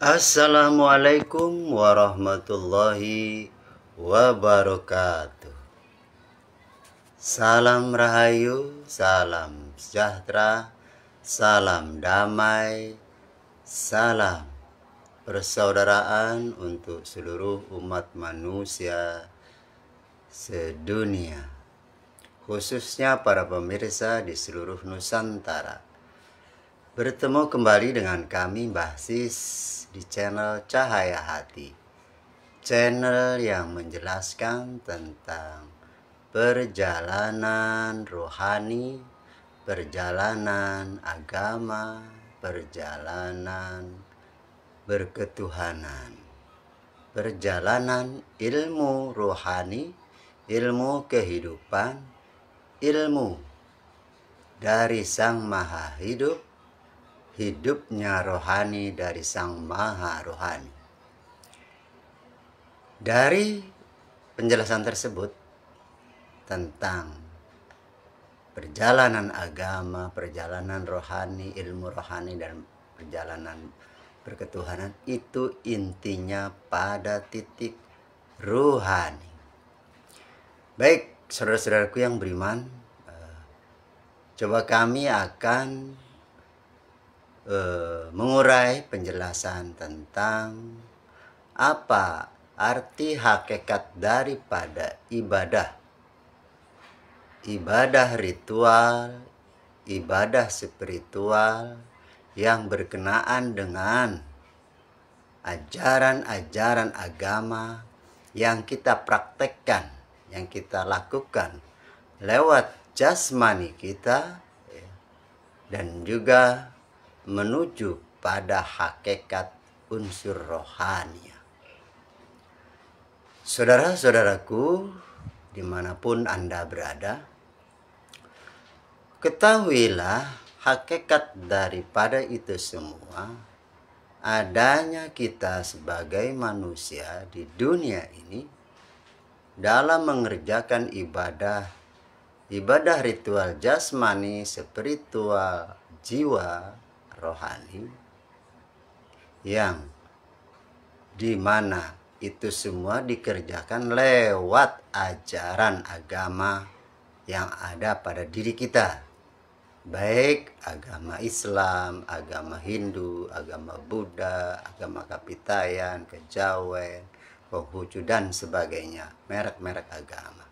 Assalamualaikum warahmatullahi wabarakatuh. Salam rahayu, salam sejahtera, salam damai, salam persaudaraan untuk seluruh umat manusia sedunia, khususnya para pemirsa di seluruh Nusantara. Bertemu kembali dengan kami Mbah Sis di channel Cahaya Hati, channel yang menjelaskan tentang perjalanan rohani, perjalanan agama, perjalanan berketuhanan, perjalanan ilmu rohani, ilmu kehidupan, ilmu dari Sang Maha Hidup, hidupnya rohani dari Sang Maha Rohani. Dari penjelasan tersebut tentang perjalanan agama, perjalanan rohani, ilmu rohani, dan perjalanan berketuhanan, itu intinya pada titik rohani. Baik, saudara-saudaraku yang beriman, coba kami akan mengurai penjelasan tentang apa arti hakikat daripada ibadah ritual, ibadah spiritual yang berkenaan dengan ajaran-ajaran agama yang kita praktekkan, yang kita lakukan lewat jasmani kita, dan juga menuju pada hakikat unsur rohani. Saudara-saudaraku, dimanapun Anda berada, ketahuilah hakikat daripada itu semua adanya kita sebagai manusia di dunia ini dalam mengerjakan ibadah ritual jasmani, spiritual, jiwa, rohani, yang dimana itu semua dikerjakan lewat ajaran agama yang ada pada diri kita, baik agama Islam, agama Hindu, agama Buddha, agama Kapitayan, Kejawen, Konghucu, dan sebagainya, merek-merek agama.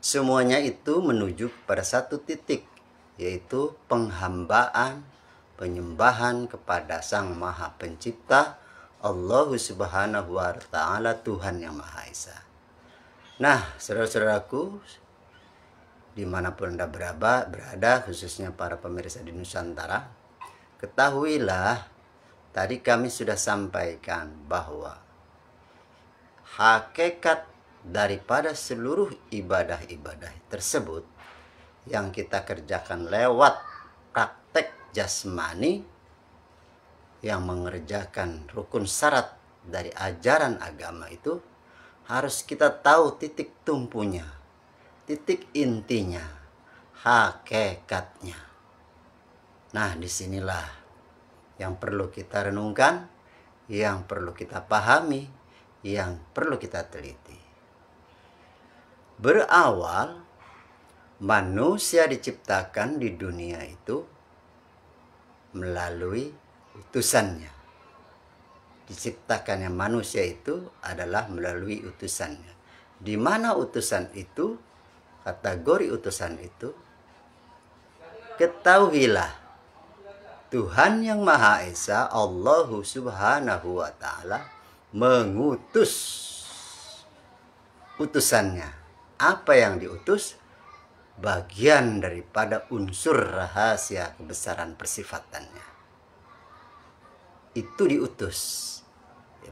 Semuanya itu menuju pada satu titik, yaitu penghambaan, penyembahan kepada Sang Maha Pencipta, Allah Subhanahu wa Ta'ala, Tuhan yang Maha Esa. Nah, saudara-saudaraku, dimanapun Anda berada, khususnya para pemirsa di Nusantara, ketahuilah, tadi kami sudah sampaikan bahwa hakikat daripada seluruh ibadah-ibadah tersebut yang kita kerjakan lewat praktek jasmani yang mengerjakan rukun syarat dari ajaran agama, itu harus kita tahu titik tumpunya, titik intinya, hakikatnya. Nah, disinilah yang perlu kita renungkan, yang perlu kita pahami, yang perlu kita teliti. Berawal manusia diciptakan di dunia itu melalui utusannya. Diciptakannya manusia itu adalah melalui utusannya. Di mana utusan itu, kategori utusan itu, ketahuilah Tuhan yang Maha Esa, Allah Subhanahu wa Ta'ala, mengutus utusannya. Apa yang diutus? Bagian daripada unsur rahasia kebesaran persifatannya. Itu diutus,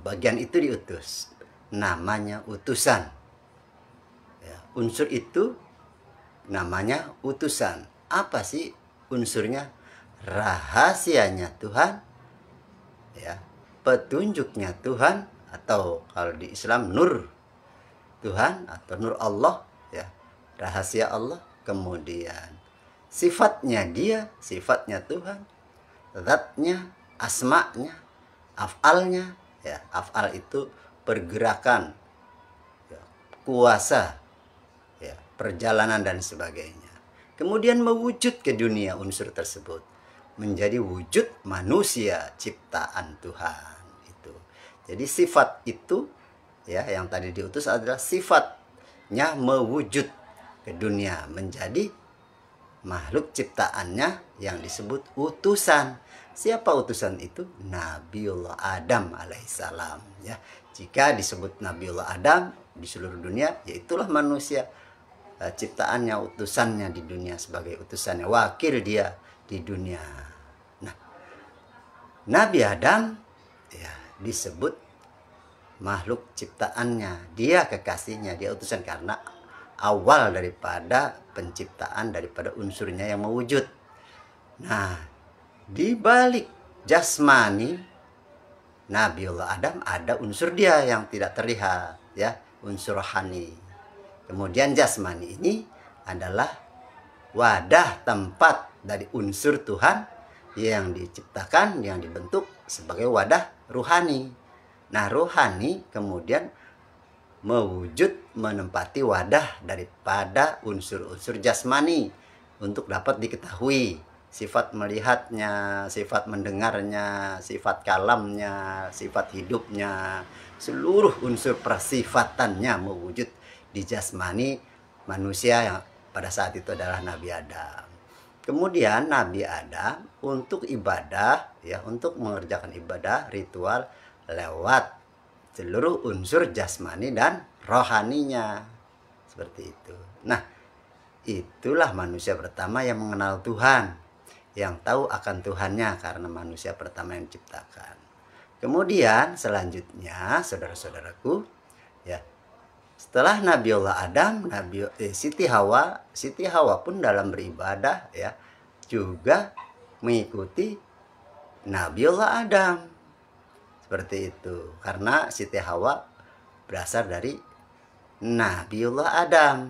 bagian itu diutus, namanya utusan. Unsur itu namanya utusan. Apa sih unsurnya? Rahasianya Tuhan, petunjuknya Tuhan, atau kalau di Islam nur Tuhan atau nur Allah, rahasia Allah. Kemudian sifatnya dia, sifatnya Tuhan, zatnya, asma'nya, af'alnya, ya, af'al itu pergerakan, ya, kuasa, ya, perjalanan dan sebagainya. Kemudian mewujud ke dunia unsur tersebut menjadi wujud manusia ciptaan Tuhan itu. Jadi sifat itu, ya, yang tadi diutus adalah sifatnya mewujud ke dunia menjadi makhluk ciptaannya yang disebut utusan. Siapa utusan itu? Nabiullah Adam alaihissalam, ya. Jika disebut Nabiullah Adam di seluruh dunia, yaitulah manusia ciptaannya, utusannya di dunia, sebagai utusannya, wakil dia di dunia. Nah, Nabi Adam, ya, disebut makhluk ciptaannya, dia kekasihnya, dia utusan karena awal daripada penciptaan, daripada unsurnya yang mewujud. Nah, di balik jasmani Nabiullah Adam ada unsur dia yang tidak terlihat, ya, unsur rohani. Kemudian jasmani ini adalah wadah tempat dari unsur Tuhan yang diciptakan, yang dibentuk sebagai wadah ruhani. Nah, ruhani kemudian mewujud menempati wadah daripada unsur-unsur jasmani untuk dapat diketahui sifat melihatnya, sifat mendengarnya, sifat kalamnya, sifat hidupnya, seluruh unsur persifatannya mewujud di jasmani manusia yang pada saat itu adalah Nabi Adam. Kemudian Nabi Adam untuk ibadah, ya, untuk mengerjakan ibadah ritual lewat seluruh unsur jasmani dan rohaninya, seperti itu. Nah, itulah manusia pertama yang mengenal Tuhan, yang tahu akan Tuhannya, karena manusia pertama yang diciptakan. Kemudian selanjutnya, saudara-saudaraku, ya, setelah Nabiullah Adam, Siti Hawa pun dalam beribadah, ya, juga mengikuti Nabiullah Adam. Seperti itu. Karena Siti Hawa berasal dari Nabiullah Adam.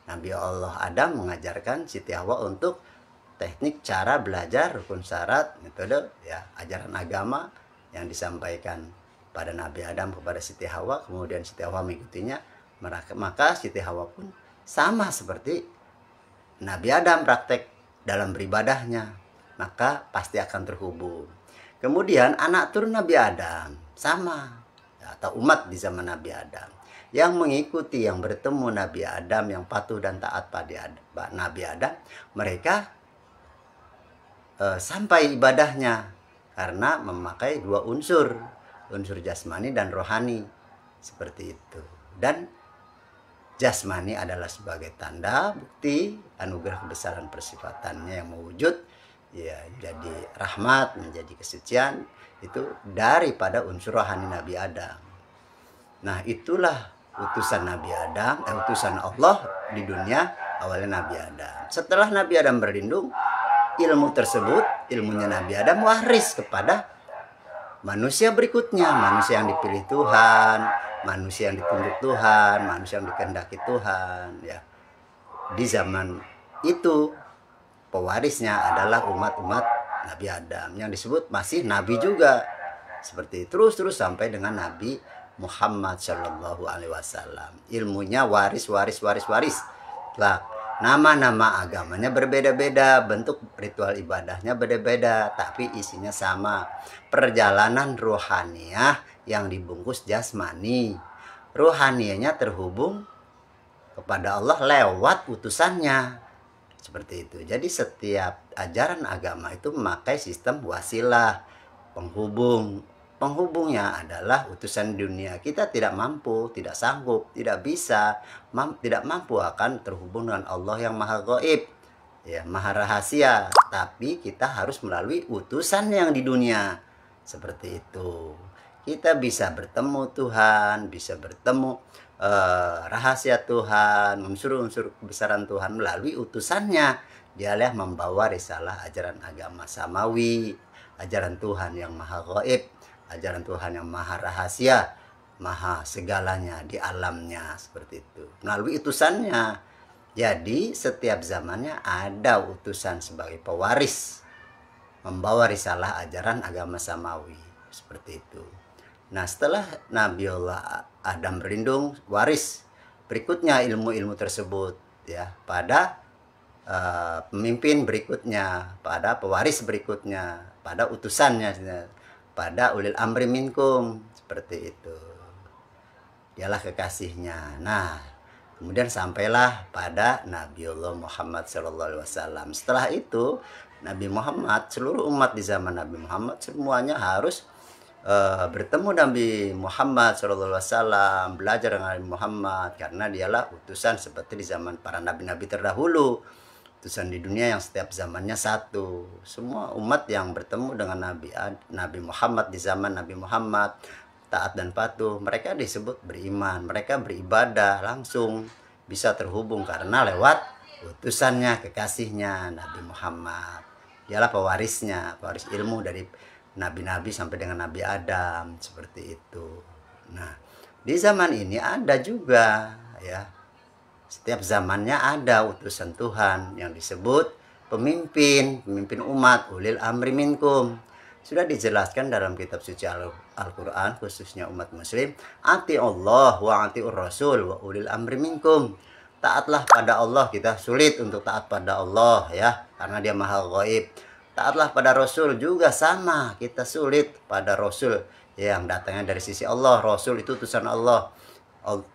Nabiullah Adam mengajarkan Siti Hawa untuk teknik cara belajar, rukun syarat, metode, ya, ajaran agama yang disampaikan pada Nabi Adam kepada Siti Hawa. Kemudian Siti Hawa mengikutinya. Maka Siti Hawa pun sama seperti Nabi Adam praktek dalam beribadahnya. Maka pasti akan terhubung. Kemudian anak turun Nabi Adam sama, atau umat di zaman Nabi Adam yang mengikuti, yang bertemu Nabi Adam, yang patuh dan taat pada Nabi Adam, mereka sampai ibadahnya karena memakai dua unsur jasmani dan rohani, seperti itu. Dan jasmani adalah sebagai tanda bukti anugerah kebesaran persifatannya yang mewujud, ya, jadi rahmat, menjadi kesucian, itu daripada unsur rohani Nabi Adam. Nah, itulah utusan Nabi Adam, utusan Allah di dunia awalnya Nabi Adam. Setelah Nabi Adam berlindung, ilmu tersebut, ilmunya Nabi Adam waris kepada manusia berikutnya, manusia yang dipilih Tuhan, manusia yang ditunjuk Tuhan, manusia yang dikehendaki Tuhan, ya. Di zaman itu pewarisnya adalah umat-umat Nabi Adam yang disebut masih Nabi juga, seperti terus sampai dengan Nabi Muhammad Shallallahu Alaihi Wasallam. Ilmunya waris. Lah, nama-nama agamanya berbeda-beda, bentuk ritual ibadahnya beda-beda, tapi isinya sama. Perjalanan rohaniah yang dibungkus jasmani. Rohanianya terhubung kepada Allah lewat utusannya. Seperti itu. Jadi setiap ajaran agama itu memakai sistem wasilah, penghubung. Penghubungnya adalah utusan dunia. Kita tidak mampu, tidak sanggup, tidak bisa, tidak mampu akan terhubung dengan Allah yang maha gaib, ya, maha rahasia. Tapi kita harus melalui utusan yang di dunia. Seperti itu. Kita bisa bertemu Tuhan, bisa bertemu rahasia Tuhan, unsur-unsur kebesaran Tuhan melalui utusannya. Dialah membawa risalah ajaran agama samawi, ajaran Tuhan yang maha gaib, ajaran Tuhan yang maha rahasia, maha segalanya di alamnya, seperti itu. Melalui utusannya. Jadi setiap zamannya ada utusan sebagai pewaris, membawa risalah ajaran agama samawi. seperti itu. Nah, setelah Nabiullah Adam berlindung, waris berikutnya ilmu-ilmu tersebut ya pada pemimpin berikutnya, pada pewaris berikutnya, pada utusannya, pada ulil amri minkum, seperti itu. Dialah kekasihnya. Nah, kemudian sampailah pada Nabiullah Muhammad SAW. Setelah itu Nabi Muhammad, seluruh umat di zaman Nabi Muhammad semuanya harus bertemu Nabi Muhammad SAW, belajar dengan Nabi Muhammad, karena dialah utusan seperti di zaman para nabi-nabi terdahulu, utusan di dunia yang setiap zamannya satu. Semua umat yang bertemu dengan Nabi Muhammad di zaman Nabi Muhammad taat dan patuh, mereka disebut beriman, mereka beribadah langsung, bisa terhubung karena lewat utusannya, kekasihnya Nabi Muhammad. Dialah pewarisnya, pewaris ilmu dari nabi-nabi sampai dengan Nabi Adam, seperti itu. Nah, di zaman ini ada juga ya, setiap zamannya ada utusan Tuhan yang disebut pemimpin umat, ulil amri minkum. Sudah dijelaskan dalam kitab suci Al-Quran, khususnya umat muslim, ati Allah wa atiur rasul wa ulil amri minkum. Taatlah pada Allah, kita sulit untuk taat pada Allah ya, karena dia maha gaib. Taatlah pada Rasul juga sama, kita sulit pada Rasul yang datangnya dari sisi Allah. Rasul itu utusan Allah.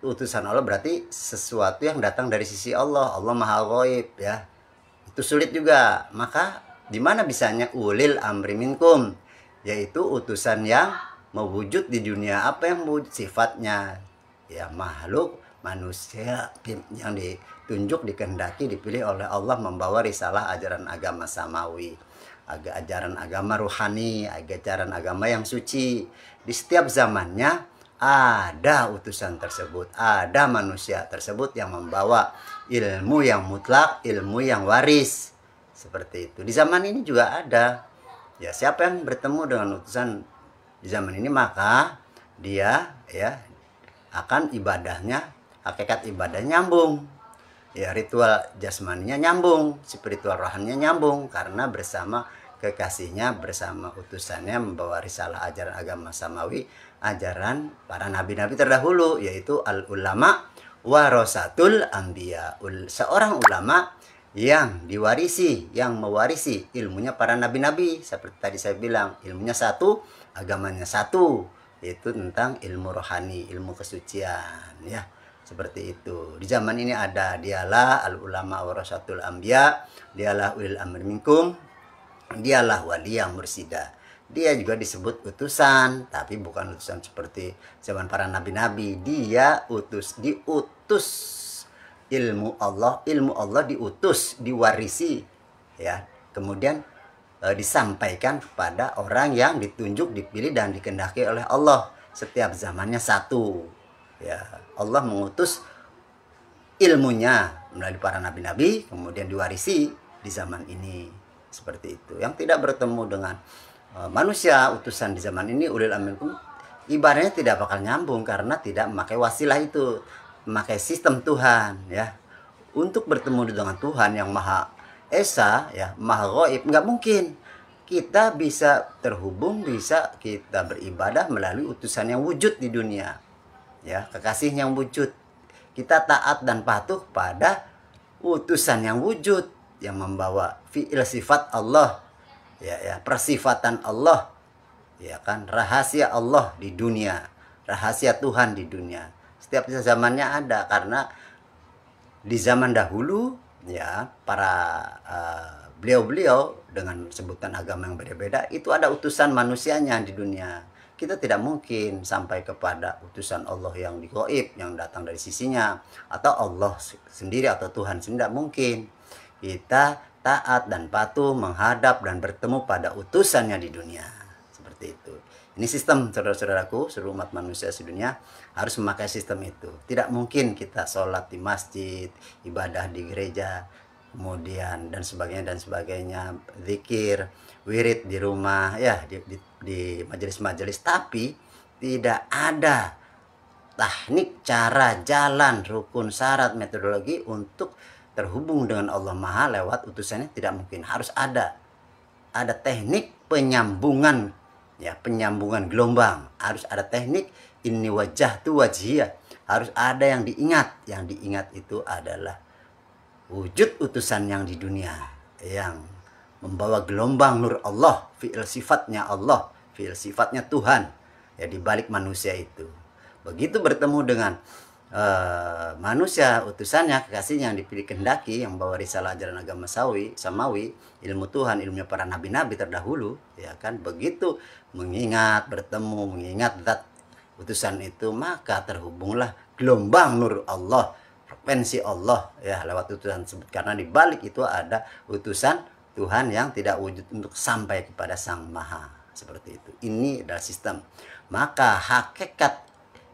Utusan Allah berarti sesuatu yang datang dari sisi Allah. Allah maha gaib ya. Itu sulit juga. Maka di mana bisanya ulil amri minkum, yaitu utusan yang mewujud di dunia. Apa yang mewujud? Sifatnya ya makhluk manusia yang ditunjuk, dikehendaki, dipilih oleh Allah membawa risalah ajaran agama samawi, ajaran agama ruhani, ajaran agama yang suci. Di setiap zamannya ada utusan tersebut, ada manusia tersebut yang membawa ilmu yang mutlak, ilmu yang waris, seperti itu. Di zaman ini juga ada ya, siapa yang bertemu dengan utusan di zaman ini, maka dia ya akan ibadahnya, hakikat ibadahnya nyambung ya, ritual jasmaninya nyambung, spiritual rohaninya nyambung, karena bersama kekasihnya, bersama utusannya membawa risalah ajaran agama samawi, ajaran para nabi-nabi terdahulu, yaitu al ulama warasatul anbiya, seorang ulama yang diwarisi, yang mewarisi ilmunya para nabi-nabi. Seperti tadi saya bilang, ilmunya satu, agamanya satu, yaitu tentang ilmu rohani, ilmu kesucian ya, seperti itu. Di zaman ini ada, dialah al ulama warasatul anbiya, dialah ulil amri minkum, dialah wali yang mursida. Dia juga disebut utusan, tapi bukan utusan seperti zaman para nabi-nabi. Dia diutus ilmu Allah diutus, diwarisi ya, kemudian disampaikan kepada orang yang ditunjuk, dipilih dan dikehendaki oleh Allah. Setiap zamannya satu ya, Allah mengutus ilmunya melalui para nabi-nabi, kemudian diwarisi di zaman ini, seperti itu. Yang tidak bertemu dengan manusia utusan di zaman ini, ulil amri minkum, ibadahnya tidak bakal nyambung karena tidak memakai wasilah itu, memakai sistem Tuhan ya. Untuk bertemu dengan Tuhan yang maha esa ya, maha gaib, nggak mungkin kita bisa terhubung, bisa kita beribadah melalui utusan yang wujud di dunia ya, kekasih yang wujud. Kita taat dan patuh pada utusan yang wujud yang membawa fi'il sifat Allah ya, persifatan Allah ya kan, rahasia Allah di dunia, rahasia Tuhan di dunia. Setiap zamannya ada, karena di zaman dahulu ya, para beliau-beliau dengan sebutan agama yang beda-beda itu ada utusan manusianya di dunia. Kita tidak mungkin sampai kepada utusan Allah yang di gaib, yang datang dari sisinya, atau Allah sendiri atau Tuhan sendiri, tidak mungkin. Kita taat dan patuh menghadap dan bertemu pada utusannya di dunia, seperti itu. Ini sistem, saudara-saudaraku, seluruh umat manusia sedunia harus memakai sistem itu. Tidak mungkin kita sholat di masjid, ibadah di gereja, kemudian dan sebagainya, zikir, wirid di rumah ya, di majelis-majelis, tapi tidak ada teknik, cara, jalan, rukun, syarat, metodologi untuk terhubung dengan Allah Maha lewat utusannya. Tidak mungkin. Harus ada teknik penyambungan ya, penyambungan gelombang, harus ada teknik ini wajah tu wajhiyah, harus ada yang diingat itu adalah wujud utusan yang di dunia yang membawa gelombang nur Allah, fi'il sifatnya Allah, fi'il sifatnya Tuhan ya di balik manusia itu. Begitu bertemu dengan manusia utusannya, kekasihnya yang dipilih kehendaki, yang bawa risalah ajaran agama samawi, ilmu Tuhan, ilmunya para nabi-nabi terdahulu, ya kan. Begitu mengingat zat utusan itu, maka terhubunglah gelombang nur Allah, frekuensi Allah ya lewat utusan tersebut, karena di balik itu ada utusan Tuhan yang tidak wujud untuk sampai kepada Sang Maha, seperti itu. Ini adalah sistem. Maka hakikat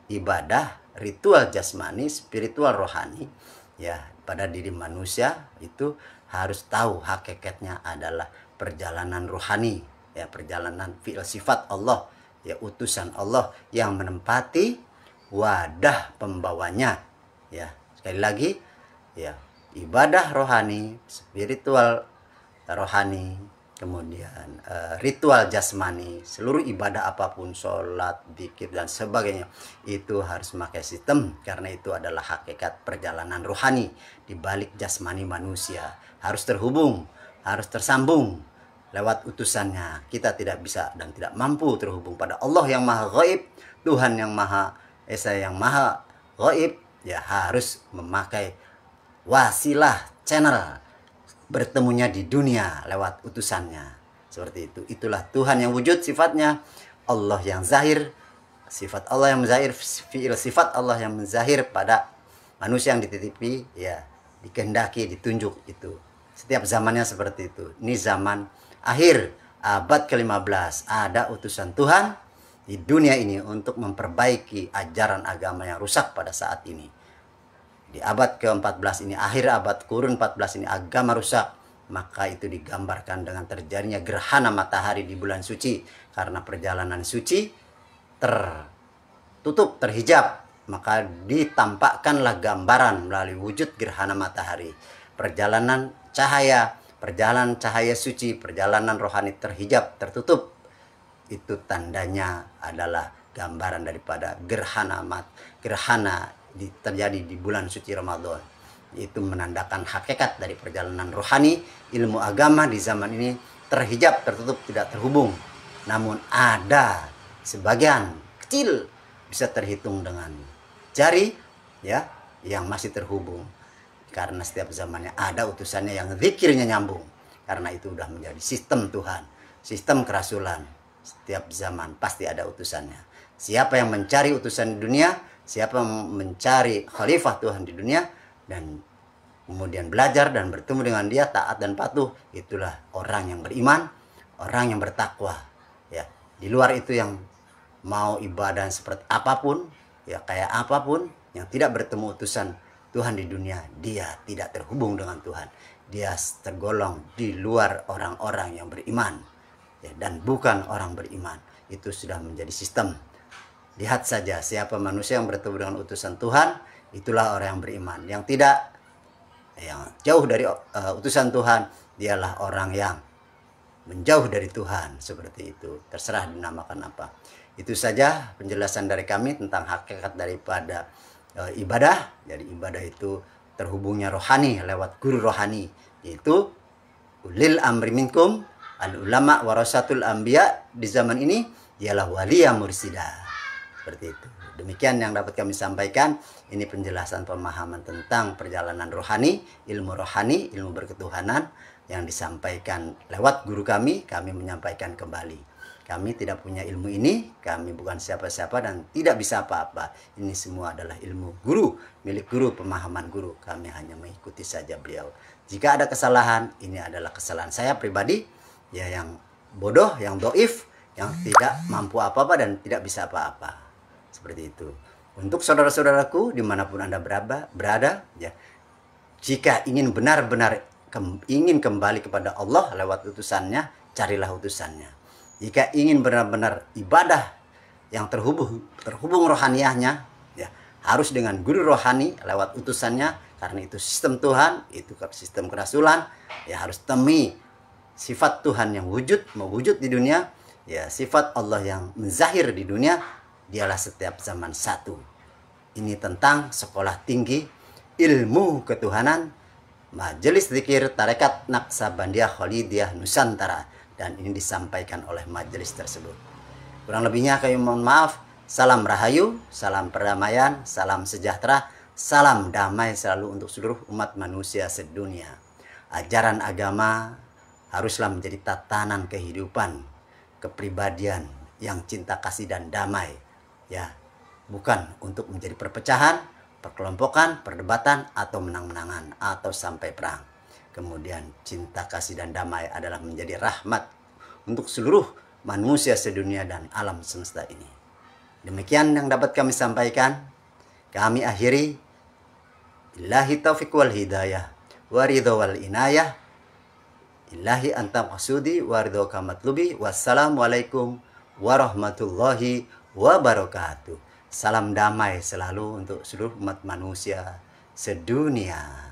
ibadah, ritual jasmani, spiritual rohani ya pada diri manusia itu harus tahu hakikatnya adalah perjalanan rohani ya, perjalanan fi'il sifat Allah ya, utusan Allah yang menempati wadah pembawanya ya. Sekali lagi ya, ibadah rohani, spiritual rohani, kemudian ritual jasmani, seluruh ibadah apapun, sholat, zikir dan sebagainya, itu harus memakai sistem, karena itu adalah hakikat perjalanan rohani di balik jasmani manusia. Harus terhubung, harus tersambung lewat utusannya. Kita tidak bisa dan tidak mampu terhubung pada Allah yang maha gaib, Tuhan yang maha esa, yang maha gaib ya, harus memakai wasilah, channel bertemunya di dunia lewat utusannya, seperti itu. Itulah Tuhan yang wujud sifatnya, Allah yang zahir, sifat Allah yang zahir, fi'il sifat Allah yang zahir pada manusia yang dititipi ya, dikehendaki, ditunjuk. Itu setiap zamannya seperti itu. Ini zaman akhir abad ke-15, ada utusan Tuhan di dunia ini untuk memperbaiki ajaran agama yang rusak pada saat ini. Di abad ke-14 ini, akhir abad kurun 14 ini, agama rusak. Maka itu digambarkan dengan terjadinya gerhana matahari di bulan suci. Karena perjalanan suci tertutup, terhijab, maka ditampakkanlah gambaran melalui wujud gerhana matahari. Perjalanan cahaya suci, perjalanan rohani terhijab, tertutup. Itu tandanya adalah gambaran daripada gerhana terjadi di bulan suci Ramadan. Itu menandakan hakikat dari perjalanan rohani. Ilmu agama di zaman ini terhijab, tertutup, tidak terhubung. Namun ada sebagian kecil, bisa terhitung dengan jari ya, yang masih terhubung. Karena setiap zamannya ada utusannya yang zikirnya nyambung. Karena itu sudah menjadi sistem Tuhan, sistem kerasulan. Setiap zaman pasti ada utusannya. Siapa yang mencari utusan di dunia, siapa yang mencari khalifah Tuhan di dunia dan kemudian belajar dan bertemu dengan dia, taat dan patuh, itulah orang yang beriman, orang yang bertakwa ya. Di luar itu yang mau ibadah seperti apapun ya, kayak apapun, yang tidak bertemu utusan Tuhan di dunia, dia tidak terhubung dengan Tuhan. Dia tergolong di luar orang-orang yang beriman ya, dan bukan orang beriman. Itu sudah menjadi sistem. Lihat saja siapa manusia yang bertemu dengan utusan Tuhan, itulah orang yang beriman. Yang tidak, yang jauh dari utusan Tuhan, dialah orang yang menjauh dari Tuhan, seperti itu. Terserah dinamakan apa. Itu saja penjelasan dari kami tentang hakikat daripada ibadah. Jadi ibadah itu terhubungnya rohani lewat guru rohani, yaitu ulil amri minkum, al ulama warasatul anbiya. Di zaman ini dialah waliya mursidah. Seperti itu. Demikian yang dapat kami sampaikan. Ini penjelasan pemahaman tentang perjalanan rohani, ilmu berketuhanan yang disampaikan lewat guru kami menyampaikan kembali. Kami tidak punya ilmu ini, kami bukan siapa-siapa dan tidak bisa apa-apa. Ini semua adalah ilmu guru, milik guru, pemahaman guru. Kami hanya mengikuti saja beliau. Jika ada kesalahan, ini adalah kesalahan saya pribadi, ya, yang bodoh, yang doif, yang tidak mampu apa-apa dan tidak bisa apa-apa. Seperti itu. Untuk saudara-saudaraku dimanapun Anda berada ya, jika ingin benar-benar ingin kembali kepada Allah lewat utusannya, carilah utusannya. Jika ingin benar-benar ibadah yang terhubung rohaniahnya ya, harus dengan guru rohani lewat utusannya, karena itu sistem Tuhan, itu sistem kerasulan ya. Harus temui sifat Tuhan yang wujud, mewujud di dunia Ya, sifat Allah yang menzahir di dunia dialah setiap zaman satu. Ini tentang sekolah tinggi ilmu ketuhanan Majelis Zikir Tarekat Naqsabandiyah Khalidiyah Nusantara, dan ini disampaikan oleh majelis tersebut. Kurang lebihnya kami mohon maaf. Salam rahayu, salam perdamaian, salam sejahtera, salam damai selalu untuk seluruh umat manusia sedunia. Ajaran agama haruslah menjadi tatanan kehidupan, kepribadian yang cinta kasih dan damai, ya, bukan untuk menjadi perpecahan, perkelompokan, perdebatan, atau menang-menangan, atau sampai perang. Kemudian cinta kasih dan damai adalah menjadi rahmat untuk seluruh manusia sedunia dan alam semesta ini. Demikian yang dapat kami sampaikan. Kami akhiri. Billahi taufiq wal hidayah, waridho wal inayah. Ilahi anta maksudi waridho kamatlubi. Wassalamualaikum warahmatullahi wabarakatuh. Salam damai selalu untuk seluruh umat manusia sedunia.